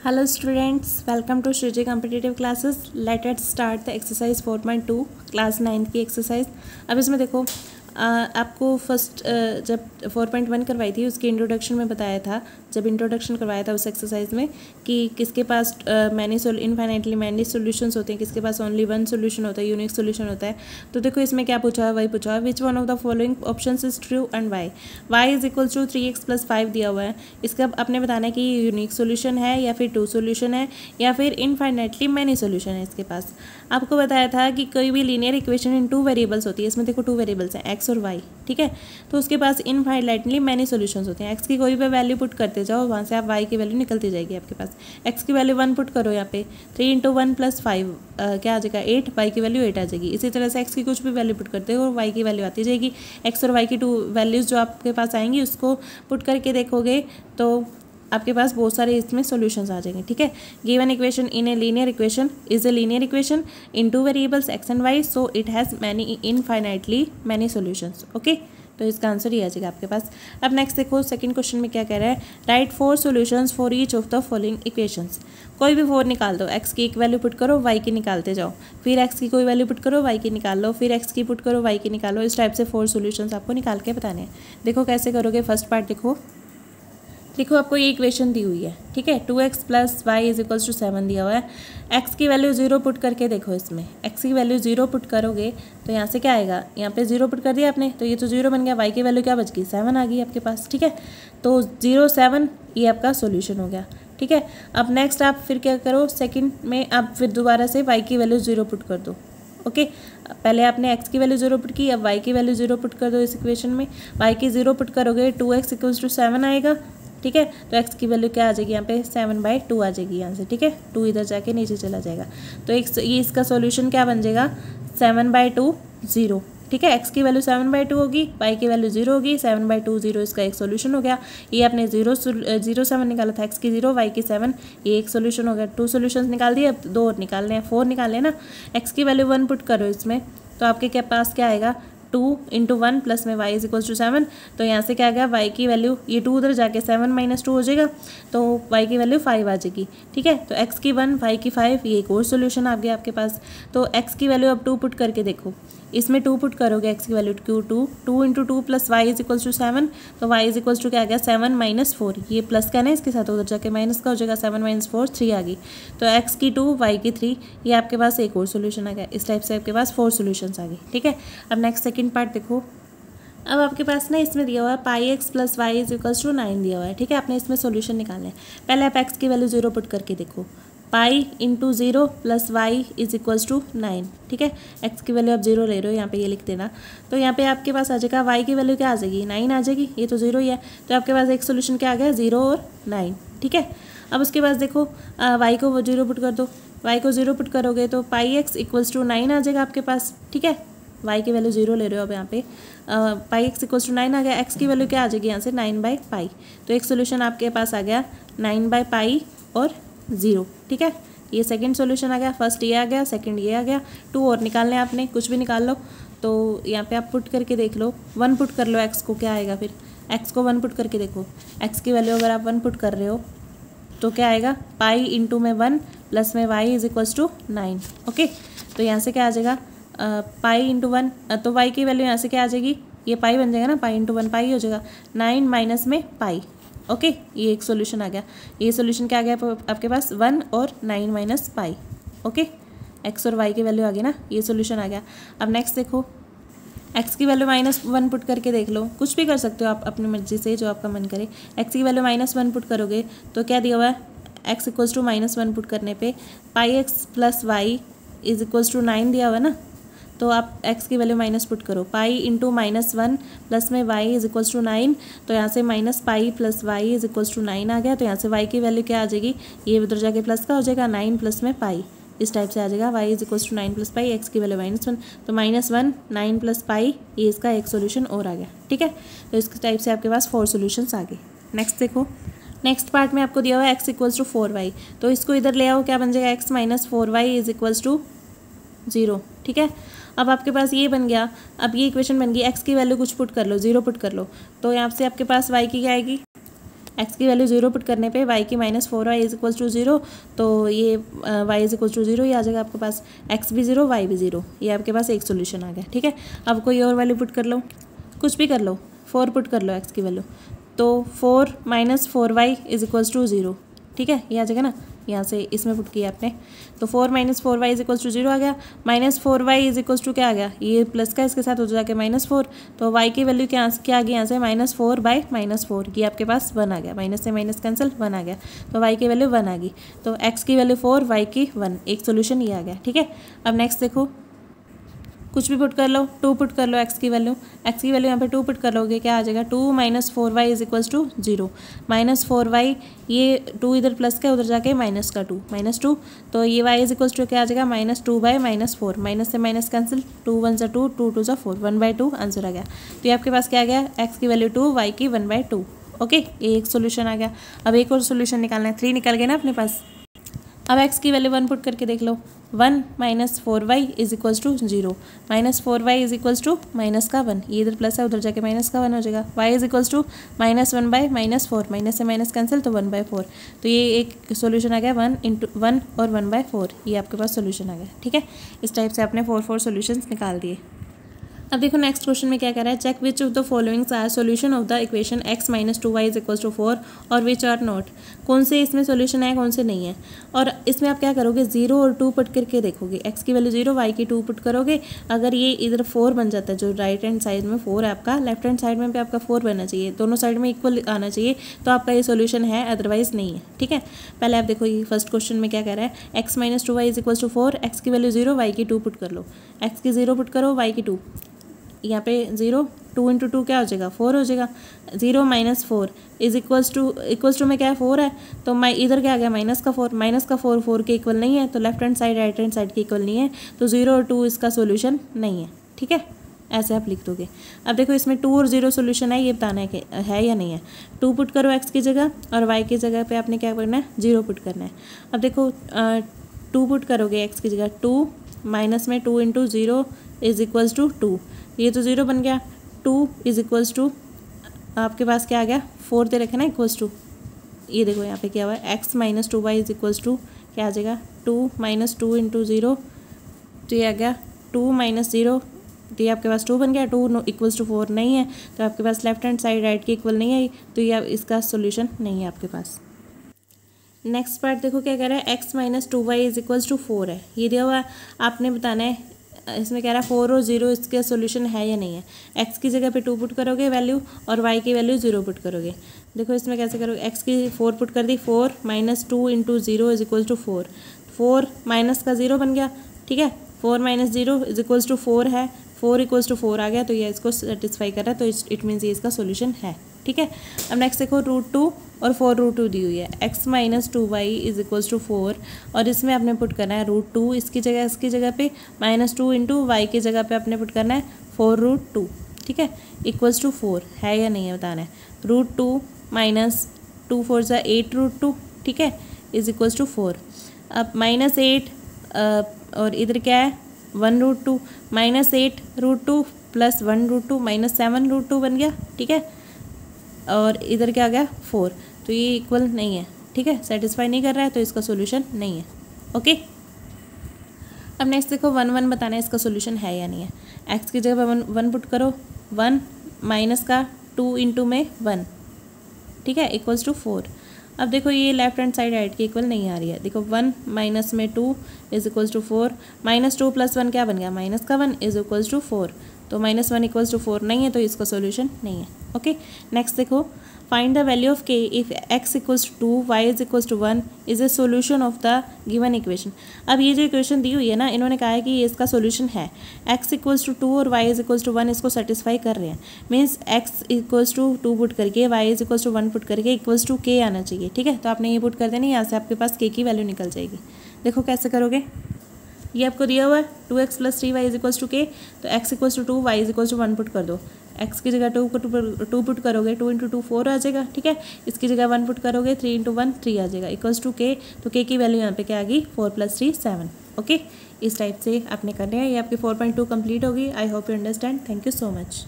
Hello students, welcome to Shruji Competitive Classes. Let us start the exercise 4.2 class 9 की exercise. अब इसमें देखो आपको फर्स्ट जब 4.1 करवाई थी उसकी इंट्रोडक्शन में बताया था, जब इंट्रोडक्शन करवाया था उस एक्सरसाइज में कि किसके पास इनफाइनाइटली मैनी सॉल्यूशंस होते हैं, किसके पास ओनली वन सॉल्यूशन होता है, यूनिक सॉल्यूशन होता है। तो देखो इसमें क्या पूछा है, वही पूछा है which one of the following options is true and y is equal to 3x + 5 दिया हुआ है। इसका आपने बताना है कि ये यूनिक सॉल्यूशन है या फिर टू सॉल्यूशन है या फिर इनफाइनाइटली मैनी सॉल्यूशन है। इसके पास आपको बताया था कि कोई भी लीनियर इक्वेशन इन 2 वेरिएबल्स होती है। इसमें देखो 2 वेरिएबल्स हैं x और y, ठीक है। तो उसके पास इनफाइनाइटली मैनी सॉल्यूशंस होते हैं। x की कोई भी वैल्यू पुट करते जाओ, वहाँ से आप y की वैल्यू निकलती जाएगी आपके पास। x की वैल्यू 1 पुट करो, यहाँ पे 3 × 1 + 5 क्या आ जाएगा 8, y की वैल्यू 8 आ जाएगी। इसी तरह से x की कुछ भी वैल्यू पुट करते हो और y की वैल्यू आती जाएगी। x और y की 2 वैल्यूज़ जो आपके पास आएंगी उसको पुट करके देखोगे तो आपके पास बहुत सारे इसमें सॉल्यूशंस आ जाएंगे, ठीक है। Given equation in a linear equation is a linear equation in 2 variables x and y, so it has many infinitely many solutions. Okay, तो इसका आंसर ये आ जाएगा आपके पास। अब नेक्स्ट देखो सेकंड क्वेश्चन में क्या कह रहा है, right 4 solutions for each of the following equations. कोई भी 4 निकाल दो, x की एक वैल्यू पुट करो, y की निकालते जाओ, फिर x की कोई वैल्यू पुट करो, y की निकाल लो, फिर x की पुट करो, y की निकालो। इस टाइप से 4 सॉल्यूशंस आपको निकाल के बताने हैं। देखो कैसे करोगे। फर्स्ट पार्ट देखो आपको ये इक्वेशन दी हुई है, ठीक है। 2x + y = 7 दिया हुआ है। x की वैल्यू 0 पुट करके देखो, इसमें x की वैल्यू 0 पुट करोगे तो यहाँ से क्या आएगा, यहाँ पे 0 पुट कर दिया आपने तो ये तो 0 बन गया। y की वैल्यू क्या बच गई, 7 आ गई आपके पास, ठीक है। तो 0 7 ये आपका सोल्यूशन हो गया, ठीक है। अब नेक्स्ट आप फिर क्या करो, सेकेंड में आप फिर दोबारा से y की वैल्यू 0 पुट कर दो। ओके, पहले आपने x की वैल्यू 0 पुट की, अब y की वैल्यू 0 पुट कर दो इस इक्वेशन में। y की 0 पुट करोगे 2x = 7 आएगा, ठीक है। तो x की वैल्यू क्या आ जाएगी, यहाँ पे 7/2 आ जाएगी यहाँ से, ठीक है। 2 इधर जाके नीचे चला जाएगा तो ये इसका सॉल्यूशन क्या बन जाएगा, 7/2 0, ठीक है। x की वैल्यू 7/2 होगी, y की वैल्यू 0 होगी, 7/2 0 इसका एक सॉल्यूशन हो गया। ये आपने 0 7 निकाला था, x की 0 y की 7, ये एक सॉल्यूशन हो गया। 2 सॉल्यूशंस निकाल दिए, अब 2 और निकालने हैं, 4 निकालने हैं ना। x की वैल्यू 1 पुट करो इसमें तो आपके क्या पास क्या आएगा, 2 × 1 प्लस में y = 7। तो यहाँ से क्या आ गया, y की वैल्यू ये 2 उधर जाके 7 - 2 हो जाएगा तो y की वैल्यू 5 आ जाएगी, ठीक है। तो x की 1 y की 5, ये एक और सोल्यूशन आ गया आपके पास। तो x की वैल्यू अब 2 पुट करके देखो, इसमें 2 पुट करोगे x की वैल्यू 2 × 2 + y = 7। तो y = क्या आ गया, 7 - 4, ये प्लस का ना इसके साथ उधर जाके माइनस का हो जाएगा। 7 - 4 3 आ गई। तो x की 2 y की 3, ये आपके पास एक और सोल्यूशन आ गया। इस टाइप से आपके पास 4 सोल्यूशंस आ गए, ठीक है। अब नेक्स्ट सेकंड पार्ट देखो। अब आपके पास ना इसमें दिया हुआ है πx + y = 9 दिया हुआ है, ठीक है। आपने इसमें सोल्यूशन निकालना है। पहले आप x की वैल्यू 0 पुट करके देखो, पाई × 0 + y = 9, ठीक है। x की वैल्यू आप 0 ले रहे हो, यहाँ पे ये लिख देना। तो यहाँ पे आपके पास आ जाएगा y की वैल्यू क्या आ जाएगी, 9 आ जाएगी, ये तो 0 ही है। तो आपके पास एक सोल्यूशन क्या आ गया, 0 और 9, ठीक है। अब उसके बाद देखो y को 0 पुट कर दो, y को 0 पुट करोगे तो πx = 9 आ जाएगा आपके पास, ठीक है। y की वैल्यू 0 ले रहे हो अब यहाँ पे, πx = 9 आ गया। x की वैल्यू क्या आ जाएगी यहाँ से, 9/π। तो एक सोल्यूशन आपके पास आ गया 9/π और 0, ठीक है। ये सेकंड सॉल्यूशन आ गया, फर्स्ट ये आ गया, सेकंड ये आ गया। 2 और निकालने आपने, कुछ भी निकाल लो। तो यहाँ पे आप पुट करके देख लो, 1 पुट कर लो x को, क्या आएगा फिर, x को 1 पुट करके देखो। x की वैल्यू अगर आप 1 पुट कर रहे हो तो क्या आएगा, पाई × में 1 प्लस में y = 9। ओके, तो यहाँ से क्या आ जाएगा, पाई × 1, तो y की वैल्यू यहाँ से क्या आ जाएगी, ये पाई बन जाएगा ना, पाई × 1 पाई हो जाएगा, 9 माइनस में पाई। ओके, ये एक सोल्यूशन आ गया। ये सोल्यूशन क्या आ गया आपके पास, 1 और 9 - पाई। ओके, x और y की वैल्यू आ गई ना, ये सोल्यूशन आ गया। अब नेक्स्ट देखो, x की वैल्यू -1 पुट करके देख लो, कुछ भी कर सकते हो आप अपनी मर्जी से, जो आपका मन करे। x की वैल्यू -1 पुट करोगे तो क्या दिया हुआ है, x = -1 पुट करने पे πx + y = 9 दिया हुआ है ना। तो आप x की वैल्यू माइनस पुट करो, पाई × -1 प्लस में y = 9। तो यहाँ से -π + y = 9 आ गया। तो यहाँ से y की वैल्यू क्या आ जाएगी, ये उधर जाके प्लस का हो जाएगा, 9 प्लस में पाई, इस टाइप से आ जाएगा। y = 9 + पाई, x की वैल्यू -1, तो -1 9 + पाई, ये इसका एक सोल्यूशन और आ गया, ठीक है। तो इस टाइप से आपके पास 4 सोल्यूशंस आ गए। नेक्स्ट देखो, नेक्स्ट पार्ट में आपको दिया हुआ है x = 4y, तो इसको इधर ले आओ, क्या बन जाएगा, x - 4y = 0, ठीक है। अब आपके पास ये बन गया, अब ये इक्वेशन बन गई। x की वैल्यू कुछ पुट कर लो, 0 पुट कर लो, तो यहाँ से आपके पास y की क्या आएगी, एक्स की वैल्यू 0 पुट करने पे वाई की -4y इज इक्वल्स टू 0, तो ये वाई इज इक्वल्स टू 0 ये आ जाएगा आपके पास, एक्स भी 0 वाई भी 0, ये आपके पास एक सोल्यूशन आ गया। ठीक है, अब कोई और वैल्यू पुट कर लो, कुछ भी कर लो, 4 पुट कर लो एक्स की वैल्यू, तो 4 - 4y इज इक्वल्स टू 0। ठीक है, ये आ जाएगा ना, यहाँ से इसमें पुट किया आपने, तो 4 - 4y इज इक्वल्स टू 0 आ गया, -4y इज इक्वल्स टू क्या आ गया, ये प्लस का इसके साथ हो जाके -4, तो y की वैल्यू क्या आ गई यहाँ से -4/-4, ये आपके पास 1 आ गया, माइनस से माइनस कैंसिल 1 आ गया, तो y की वैल्यू 1 आ गई, तो x की वैल्यू 4 y की 1, एक सोल्यूशन ये आ गया। ठीक है, अब नेक्स्ट देखो, कुछ भी पुट कर लो, 2 पुट कर लो एक्स की वैल्यू यहाँ पे 2 पुट कर लोगे, क्या आ जाएगा, 2 - 4y is equals to 0, -4y, ये 2 इधर प्लस का उधर जाके माइनस का 2, -2, तो ये y इज इक्वल्स टू क्या आ जाएगा, -2/-4, माइनस से माइनस कैंसिल, 2 × 1 = 2, 2 × 2 = 4, 1/2 आंसर आ गया। तो ये आपके पास क्या आ गया, एक्स की वैल्यू 2, y की 1/2। ओके, ये एक सोल्यूशन आ गया। अब एक और सोल्यूशन निकालना है, 3 निकल गए ना अपने पास। अब x की वैल्यू 1 पुट करके देख लो, 1 - 4y is equals to 0, -4y is equals to minus का 1, ये इधर प्लस है उधर जाके माइनस का 1 हो जाएगा, y is equals to -1/-4, minus से माइनस कैंसिल, तो 1/4, तो ये एक सोल्यूशन आ गया, 1 × 1 और 1/4, ये आपके पास सोल्यूशन आ गया। ठीक है, इस टाइप से आपने 4 सोल्यूशंस निकाल दिए। अब देखो नेक्स्ट क्वेश्चन में क्या कह रहा है, check which of the followings are solution of the equation x - 2y is equals to 4 और विच आर नॉट, कौन से इसमें सॉल्यूशन है कौन से नहीं है। और इसमें आप क्या करोगे, 0 और 2 पुट करके देखोगे, x की वैल्यू 0 y की 2 पुट करोगे, अगर ये इधर 4 बन जाता है, जो राइट हैंड साइड में 4 है आपका, लेफ्ट हैंड साइड में भी आपका 4 बनना चाहिए, दोनों साइड में इक्वल आना चाहिए, तो आपका ये सोल्यूशन है, अदरवाइज नहीं है। ठीक है, पहले आप देखो ये फर्स्ट क्वेश्चन में क्या कह रहा है, x - 2y is equals to 4, x की वैल्यू 0 y की 2 पुट कर लो, x की 0 पुट करो y की 2, यहाँ पे 0, 2 × 2 क्या हो जाएगा, 4 हो जाएगा, 0 - 4 इज इक्वल्स टू में क्या है, 4 है, तो इधर क्या आ गया, माइनस का 4 4 के इक्वल नहीं है, तो left hand side right hand side के इक्वल नहीं है, तो 0 और 2 इसका सोल्यूशन नहीं है। ठीक है, ऐसे आप लिख दोगे। अब देखो इसमें 2 और 0 सोल्यूशन है, ये बताना है कि है या नहीं है। 2 पुट करो x की जगह और y की जगह पे आपने क्या करना है, 0 पुट करना है। अब देखो 2 पुट करोगे x की जगह, 2 माइनस में 2 × 0 इज इक्वल्स टू 2, ये तो 0 बन गया, 2 इज इक्वल्स टू आपके पास क्या आ गया, 4 दे रखे ना इक्वल्स टू, ये देखो यहाँ पे क्या हुआ है, x - 2y is equals to क्या आ जाएगा, 2 - 2 × 0, तो ये आ गया 2 - 0, तो ये आपके पास 2 बन गया, 2 इक्वल्स टू 4 नहीं है, तो आपके पास लेफ्ट हैंड साइड राइट के इक्वल नहीं है, तो ये इसका सोल्यूशन नहीं है आपके पास। नेक्स्ट पार्ट देखो क्या कह रहा है, x - 2y is equals to 4 है, ये दिया हुआ, आपने बताना है, इसमें कह रहा है 4 और 0 इसका सोल्यूशन है या नहीं है। x की जगह पे 2 पुट करोगे वैल्यू और y की वैल्यू 0 पुट करोगे। देखो इसमें कैसे करोगे, x की 4 पुट कर दी, 4 - 2 × 0 इज इक्वल्स टू 4, 4 माइनस का 0 बन गया। ठीक है, 4 - 0 इज इक्वल्स टू 4 है, 4 इक्वल्स टू 4 आ गया, तो ये इसको सेटिस्फाई कर रहा है, तो इट मीन्स ये इसका सोल्यूशन है। ठीक है, अब नेक्स्ट देखो √2 और 4√2 दी हुई है, x - 2y is equals to 4, और इसमें आपने पुट करना है √2 इसकी जगह पे, -2 × y की जगह पे आपने पुट करना है 4√2। ठीक है, इक्वल्स टू 4 है या नहीं है बताना है। √2 - 2 4 = 8√2, ठीक है, इज इक्वल्स टू 4। अब -8 और इधर क्या है 1√2, -8√2 + 1√2 -7√2 बन गया। ठीक है, और इधर क्या आ गया 4, तो ये इक्वल नहीं है। ठीक है, सेटिस्फाई नहीं कर रहा है, तो इसका सोल्यूशन नहीं है। ओके, अब नेक्स्ट देखो 1 1 बताना है इसका सोल्यूशन है या नहीं है। एक्स की जगह 1 पुट करो, 1 माइनस का 2 × में 1, ठीक है, इक्वल्स टू 4। अब देखो ये लेफ्ट हैंड साइड राइट की इक्वल नहीं आ रही है। देखो 1 माइनस में 2 इज इक्वल्स टू 4, -2 + 1 क्या बन गया, माइनस का 1 इज इक्वल्स टू 4, तो -1 इक्वल्स टू 4 नहीं है, तो इसका सोल्यूशन नहीं है। ओके, नेक्स्ट देखो find the value of k if x equals to 2 y is equals to 1 is a solution of the given equation. अब ये जो इक्वेशन दी हुई है ना, इन्होंने कहा है कि ये इसका सोल्यूशन है, x इक्वल्स टू 2 और y इज इक्वल्स टू 1 इसको सेटिस्फाई कर रहे हैं। Means x equals to 2 put करके y is equals to 1 put करके इक्वल्स टू k आना चाहिए। ठीक है, तो आपने ये पुट कर देना, यहाँ से आपके पास k की वैल्यू निकल जाएगी। देखो कैसे करोगे, ये आपको दिया हुआ है 2x + 3y is equals to k, तो x equals to 2 y is equals to 1 put कर दो। x की जगह 2 पुट करोगे, 2 × 2 4 आ जाएगा। ठीक है, इसकी जगह 1 पुट करोगे, 3 × 1 3 आ जाएगा, इक्वल्स टू k, तो k की वैल्यू यहाँ पे क्या आ गई 4 + 3 7। ओके, इस टाइप से आपने करना है। ये आपकी 4.2 कंप्लीट होगी। I hope you understand. Thank you so much.